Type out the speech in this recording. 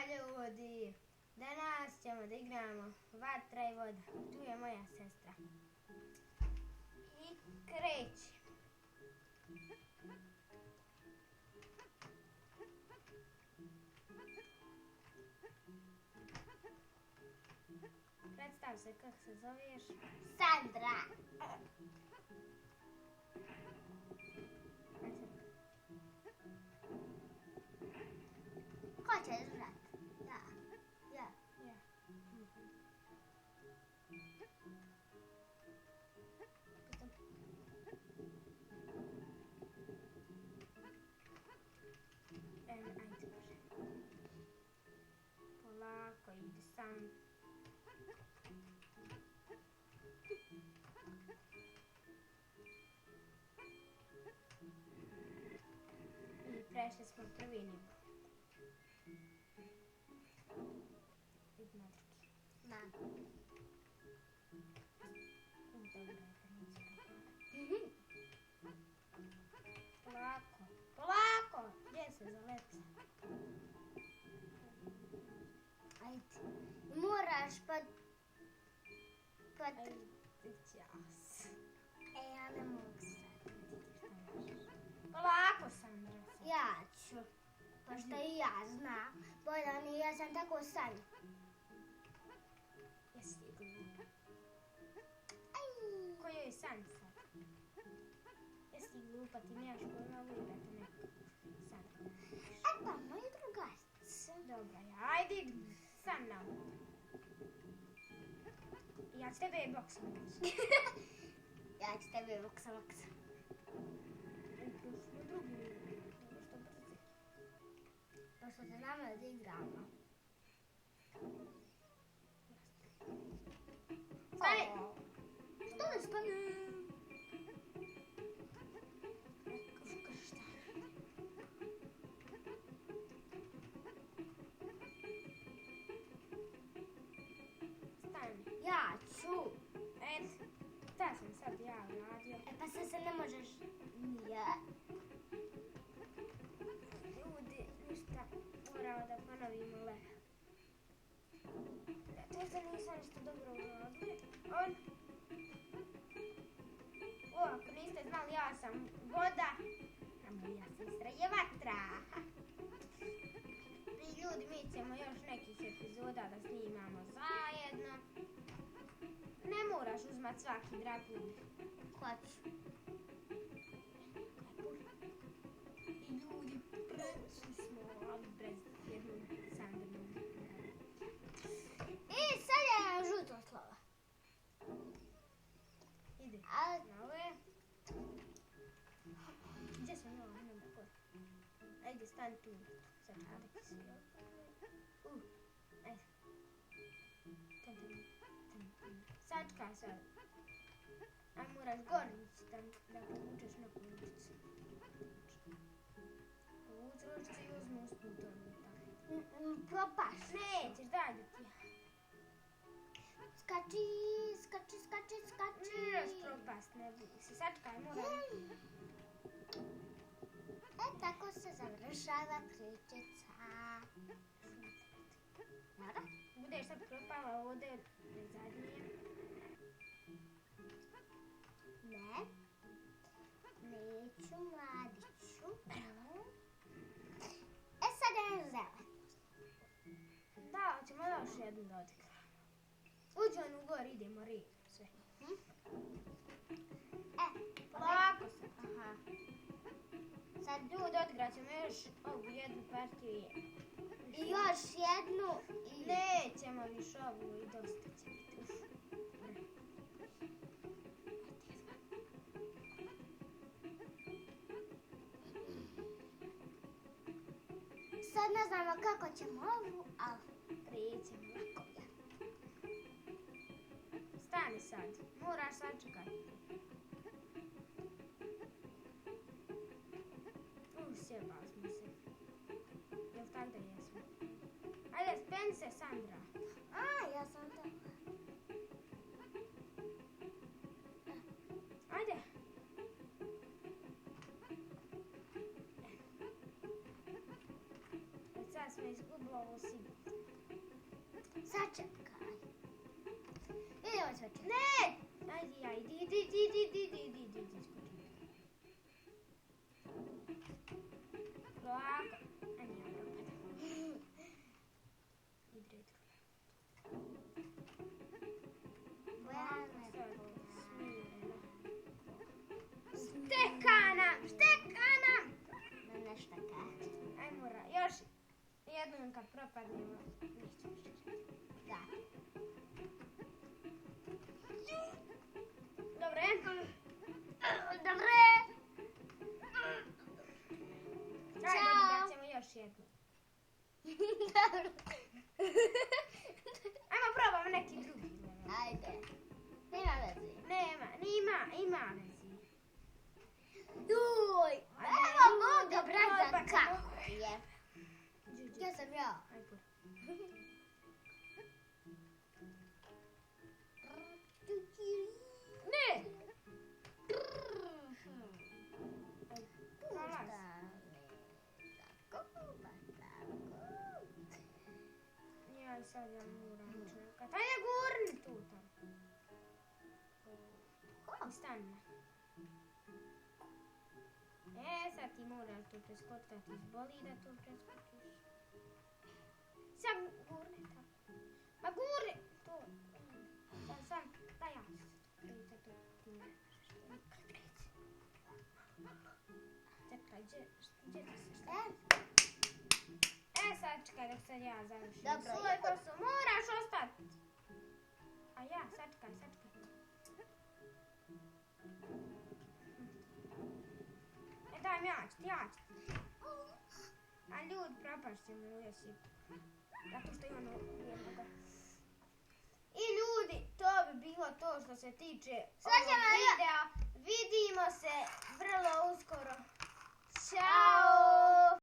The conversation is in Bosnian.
ljudi, danas ćemo da igramo vatra i voda. Tu je moja sestra. I kreće. Predstav se kako se zoveš. Sandra. Ko će držat? Ja. Ja. Ajde, Bože. Polako, ide sam. I prešli smo prvi nivo. Idemo na drugi. Da. Dobro, da neće propala. Polako, polako! Gdje se zaleca? Ajde. Moraš Ajde, čas. ja ne mogu sad. Šta možeš? Polako, Sandra. Ja ću. Pošto i ja znam. Bojdan i ja sam tako sanj. Jesi ti glupa? Aj. Ko joj san sad? Jesi ti glupa, ti nemaš pojma igrati neko san. Pa, moji drugarci. Dobra, ajde idi sa mnom. Ja ću tebe boksom reći. Ja ću tebe boksa. Prošli drugi nivo. Dobro što brzi. Pošto se nama da igramo. Stani! Što da stane? Stani. Ja ću. Eto, šta sam sad ja uradio? Pa sad se ne možeš. Nije. Ljudi, ništa, moramo da ponovimo level. To se nisam ništa dobro uradio. Ako niste znali, ja sam voda, a moja sestra je vatra. I ljudi, mi ćemo još nekih epizoda da snimamo zajedno. Ne moraš uzmat svaki drapun. Hoću. I ljudi, prešli smo, ali bez jednog Sandrinog. I sad je žuto slovo. Ide. A Na ove. Gdje sam ovo? Ajde, gore. Ajde, stani tu. Sad kada ti se ajde. Sačkaj sad. Aj, moraš gore ići da povučeš neku ručicu. Povuč ručicu i uzmi usput ono. propaš. Nećeš, daj da ti. Skači. Neš propast, ne budi se. Sačkaj, moram. Tako se završava pričica. Nora? Budeš sad propala ovdje zadnije. Ne. Neću, mladiću. Sad je zelen. Da, ćemo još jednu da odigramo. Uđi on u gor, idemo redom sve. Polako sad. Aha. Sad ljudi, odigrat ćemo još ovu jednu partiju. I još jednu. Nećemo više ovu i dosta će biti. Sad ne znamo kako ćemo ovu, ali Prijećemo lako. Stani sad, moraš sačekati. Sjebali smo se. Jel tak da jesmo? Ajde, speni se, Sandra. ja sam to. Ajde. Sad sve me izgubilo ovo sigurno. Sačekaj. Idemo sve čekaj. Ne! Ajde, idi, polako. A nije propada. Idre. Štekana! Ma nešto kaži. Ajmo, još jednom kad propadnemo. Da. Dobre? Dobre. Ajde, da ćemo još jednu. Dobro. Ajmo probamo neki drugi. Ajde. Nema veze. Ima vezi. Juj. Ajde, Evo moga brata probaj. kako je. Ja sam ja. Ajde. Ne! Ja sad ja moram čekat. Ajde gurni tu tamo. Stani. Sad ti moraš tu preskočiti, da ti izboli da tu preskočiš. Sad gurni tako. Pa gurni tu. Sam, da ja ću to. Ti ne možeš to nikad reći. Čekaj, gdje ti se šta? Sad čekaj dok sad ja završim. Dobro, svoj posao. Moraš ostati. A ja, sačekaj. Daj mi ja ću. A ljudi propašćemo uvijek sigurno. Zato što imamo jednoga. I ljudi, to bi bilo to što se tiče ovog videa. Vidimo se vrlo uskoro. Ćao!